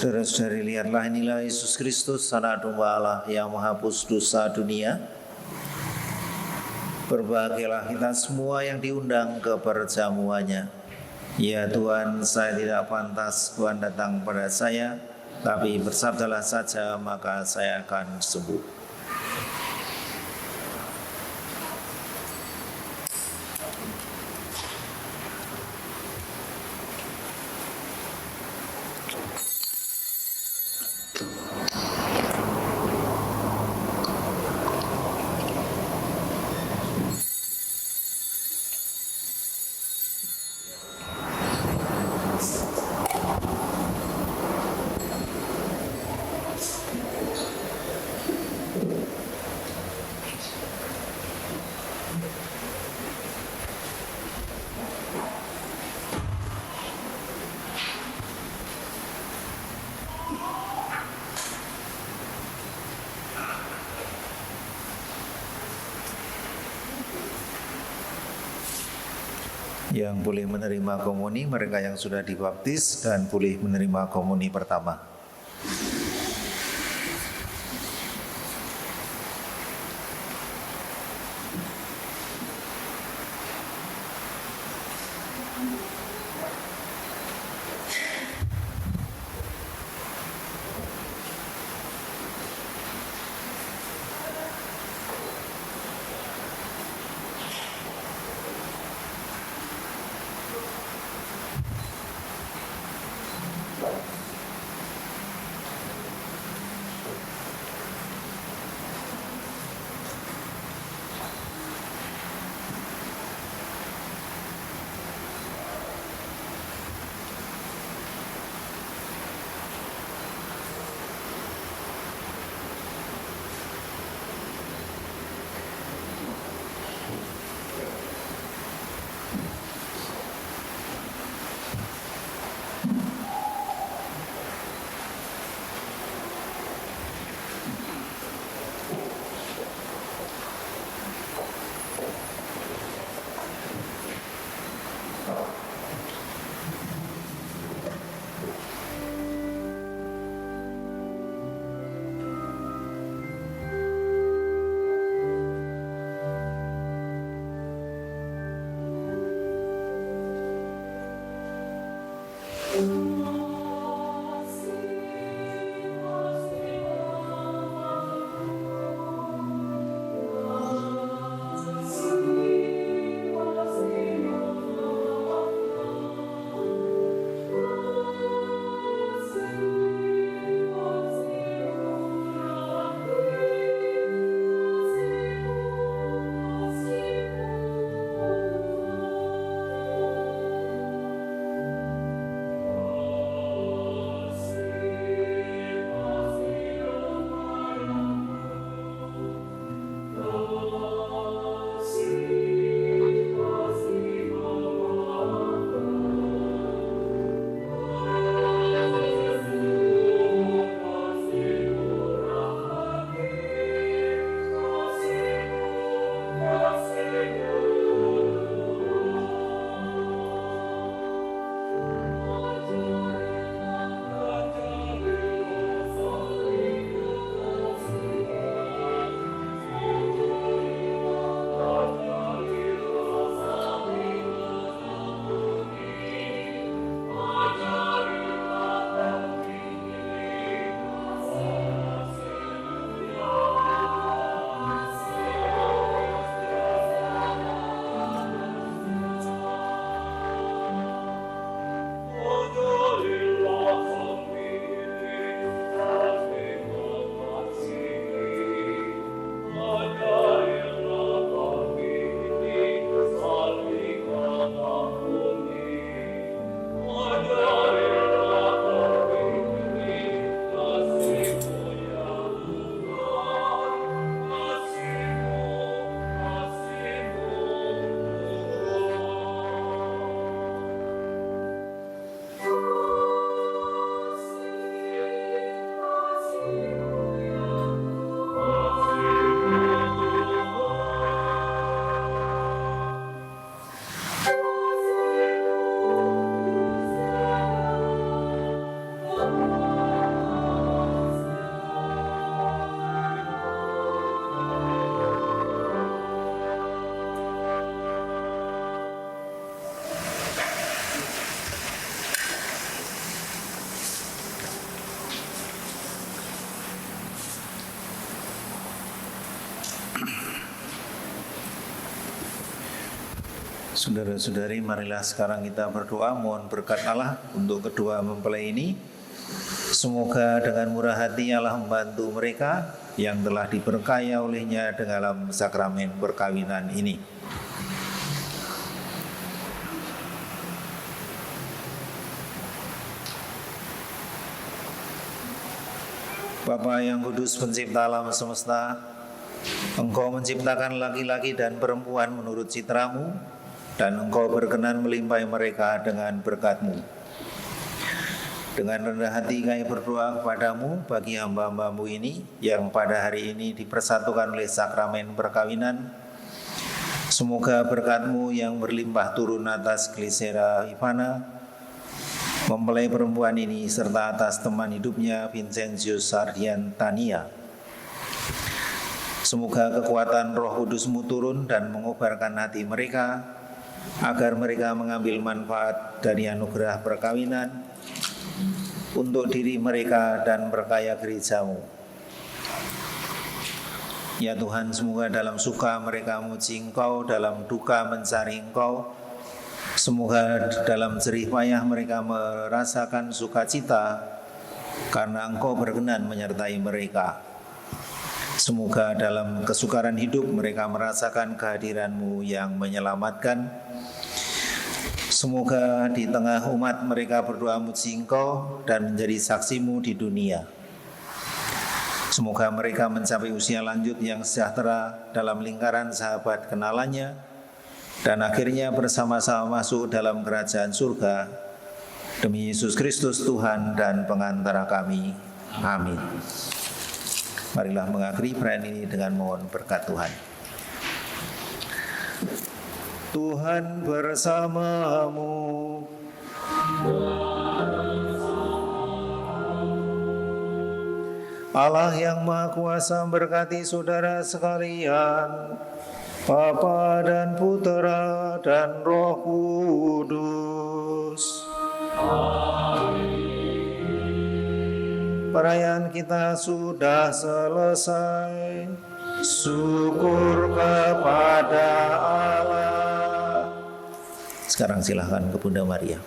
Saudara-saudari, lihatlah, inilah Yesus Kristus, Anak Domba Allah yang menghapus dosa dunia. Berbahagialah kita semua yang diundang ke perjamuannya. Ya Tuhan, saya tidak pantas Tuhan datang pada saya, tapi bersabdalah saja maka saya akan sembuh. Yang boleh menerima komuni mereka yang sudah dibaptis dan boleh menerima komuni pertama. Saudara-saudari, marilah sekarang kita berdoa mohon berkat Allah untuk kedua mempelai ini. Semoga dengan murah hati Allah membantu mereka yang telah diberkahi olehnya dalam sakramen perkawinan ini. Bapa yang kudus, pencipta alam semesta, Engkau menciptakan laki-laki dan perempuan menurut citramu, dan Engkau berkenan melimpahi mereka dengan berkat-Mu. Dengan rendah hati kami berdoa kepadamu bagi hamba-hambamu ini yang pada hari ini dipersatukan oleh sakramen perkawinan. Semoga berkat-Mu yang berlimpah turun atas Glisera Ivana, mempelai perempuan ini, serta atas teman hidupnya Vincentius Ardiantania. Semoga kekuatan Roh Kudus-Mu turun dan mengobarkan hati mereka, agar mereka mengambil manfaat dari anugerah perkawinan untuk diri mereka dan berkaya gereja-Mu. Ya Tuhan, semoga dalam suka mereka memuji Engkau, dalam duka mencari Engkau. Semoga dalam jerih payah mereka merasakan sukacita, karena Engkau berkenan menyertai mereka. Semoga dalam kesukaran hidup mereka merasakan kehadiran-Mu yang menyelamatkan. Semoga di tengah umat mereka berdoa muji Engkau dan menjadi saksi-Mu di dunia. Semoga mereka mencapai usia lanjut yang sejahtera dalam lingkaran sahabat kenalannya, dan akhirnya bersama-sama masuk dalam kerajaan surga. Demi Yesus Kristus Tuhan dan pengantara kami. Amin. Marilah mengakhiri perayaan ini dengan mohon berkat Tuhan. Tuhan bersamamu. Allah yang Maha Kuasa memberkati saudara sekalian, Bapa dan Putera dan Roh Kudus. Perayaan kita sudah selesai. Syukur kepada Allah. Sekarang silahkan ke Bunda Maria.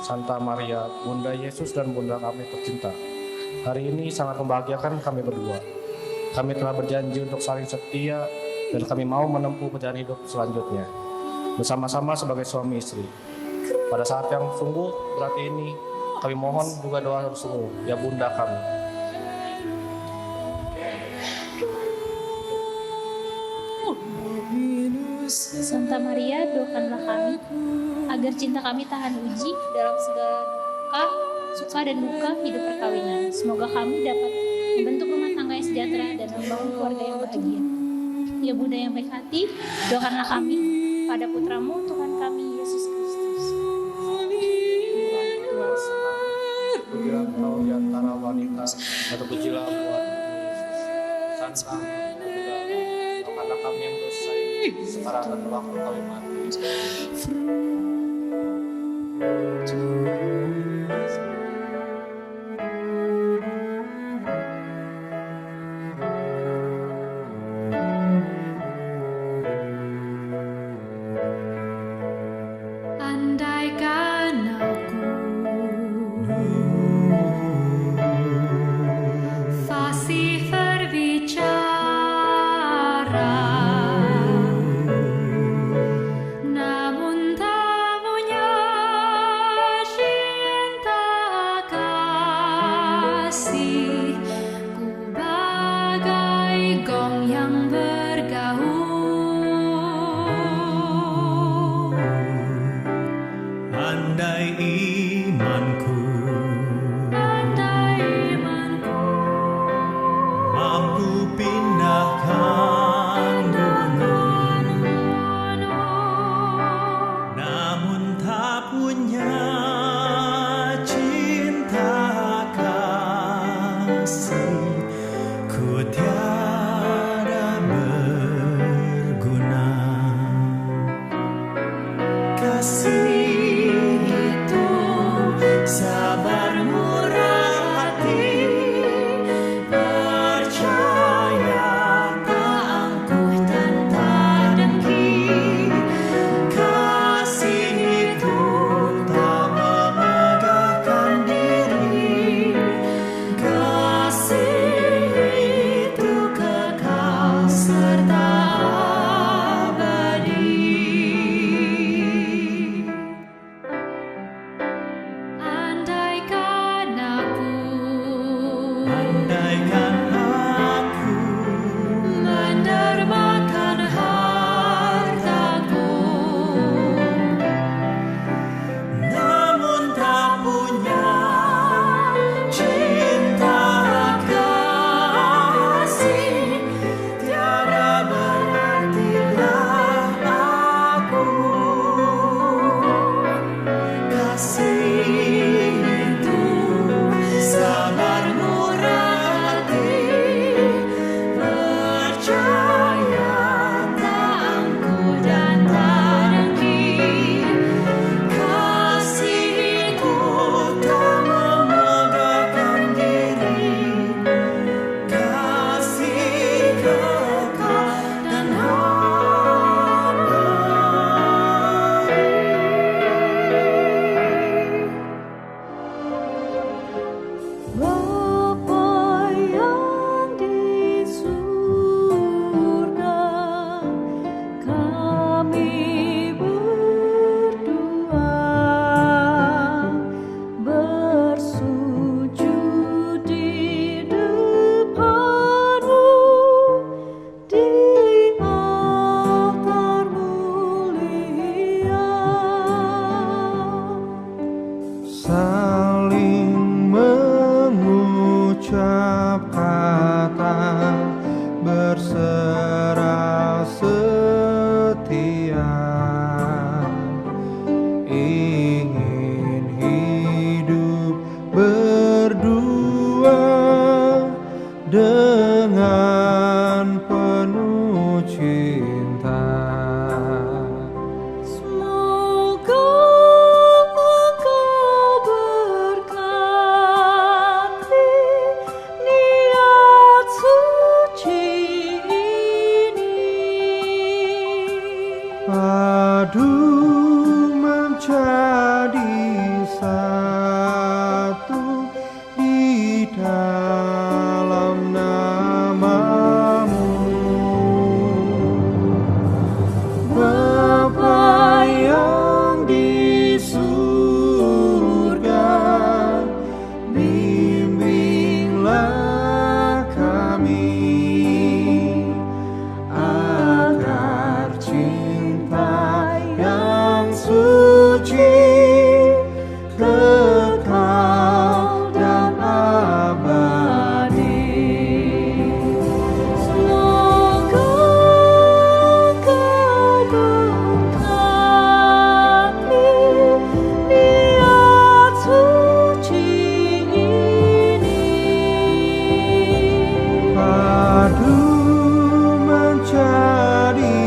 Santa Maria, Bunda Yesus dan Bunda kami tercinta, hari ini sangat membahagiakan kami berdua. Kami telah berjanji untuk saling setia dan kami mau menempuh perjalanan hidup selanjutnya bersama-sama sebagai suami istri. Pada saat yang sungguh berat ini, kami mohon juga doa bersungguh, ya Bunda kami. Santa Maria, doakanlah kami agar cinta kami tahan uji dalam segala suka dan duka hidup perkawinan. Semoga kami dapat membentuk rumah tangga yang sejahtera dan membangun keluarga yang bahagia. Ya Bunda yang baik hati, doakanlah kami pada Putramu Tuhan kami Yesus Kristus. Pujilah Engkau di antara wanita, atau pujilah buat Santa Maria, doakanlah kami yang dosa ini sekarang dan waktu kami mati. Andaikan aku fasih berbicara, namun tak punya cinta kasih, ku bagai gong yang bergaul. Andai imanku andaikan aku mendermakan hartaku, namun tak punya cinta kasih, tiada berartilah aku. Kasih itu sabar murah hati, percaya tak angkuh dan tak dengki. kasih itu tak memegahkan diri, kasih kekal dan Bapa yang di surga, kami berdua bersujud di depan-Mu di altar mulia. Saling mengucap kata berserah setia, ingin hidup berdua dengan penuh cinta. Semoga Engkau berkati niat suci ini. Padu menjadi satu di dalam nama-Mu. Bapa yang di surga, bimbinglah kami agar cinta yang suci kekal dan abadi. Semoga Engkau berkati niat suci ini. Padu menjadi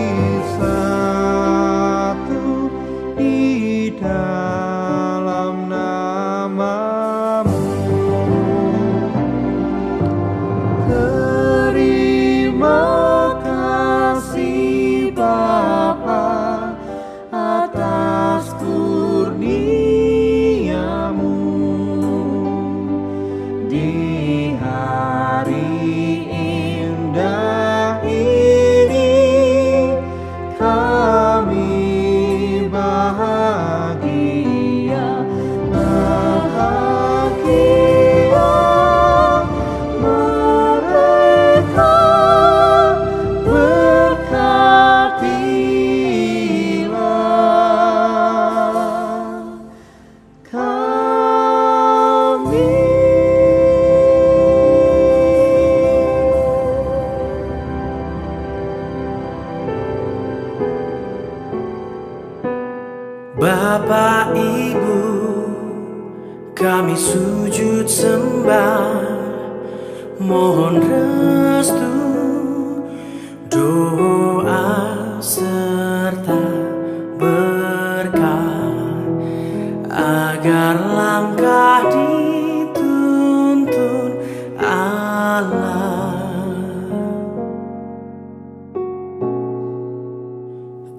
satu di dalam nama-Mu. Terima kasih Bapa atas kurnia-Mu di hari indah ini. Kami bahagia, bahagia. Mereka berkatilah kami. Bapak Ibu, kami sujud sembah, mohon restu, doa serta berkat, agar langkah dituntun Allah.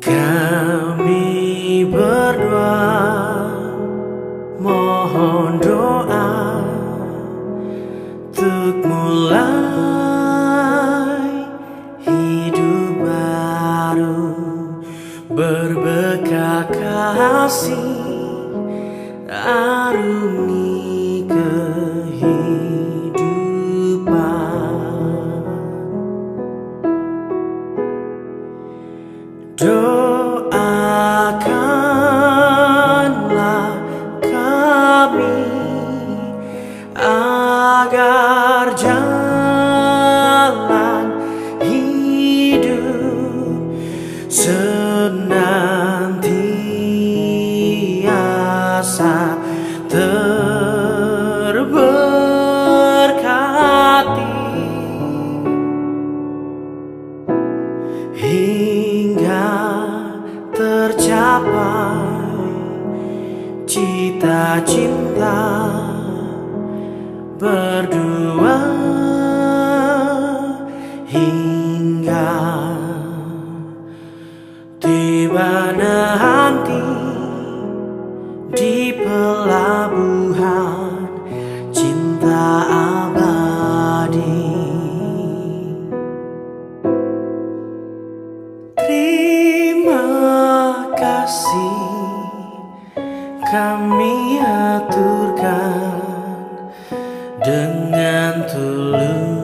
Kami berdoa, mohon doa untuk mulai hidup baru agar jalan hidup senantiasa terberkati hingga tercapai cita-cita berdua hingga tiba nanti di pelabuhan cinta abadi. Terima kasih kami aturkan dengan tulus.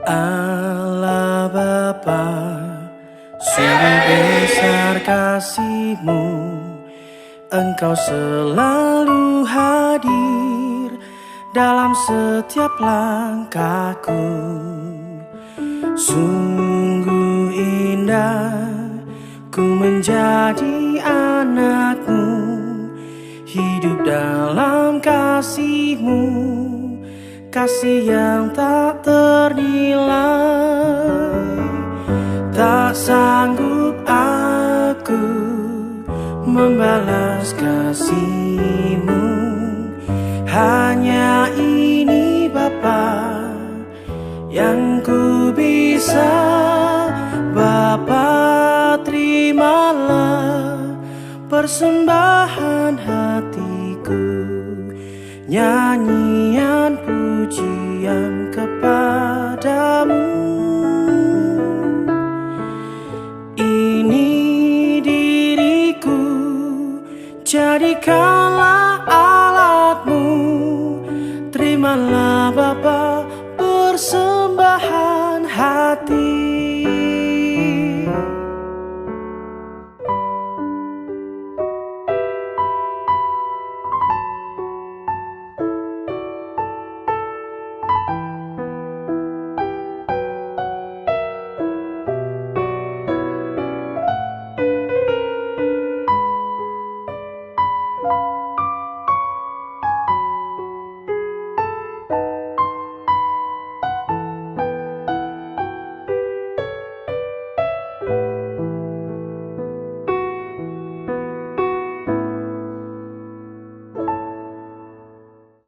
Allah Bapa, sungguh besar kasih-Mu, Engkau selalu hadir dalam setiap langkahku. Sungguh indah ku menjadi anak-Mu, hidup dalam kasih-Mu, kasih yang tak ternilai. Tak sanggup aku membalas kasih-Mu, hanya ini Bapa yang ku bisa. Bapa, terimalah persembahan hatiku, nyanyian pujian kepadamu. Ini diriku, jadikan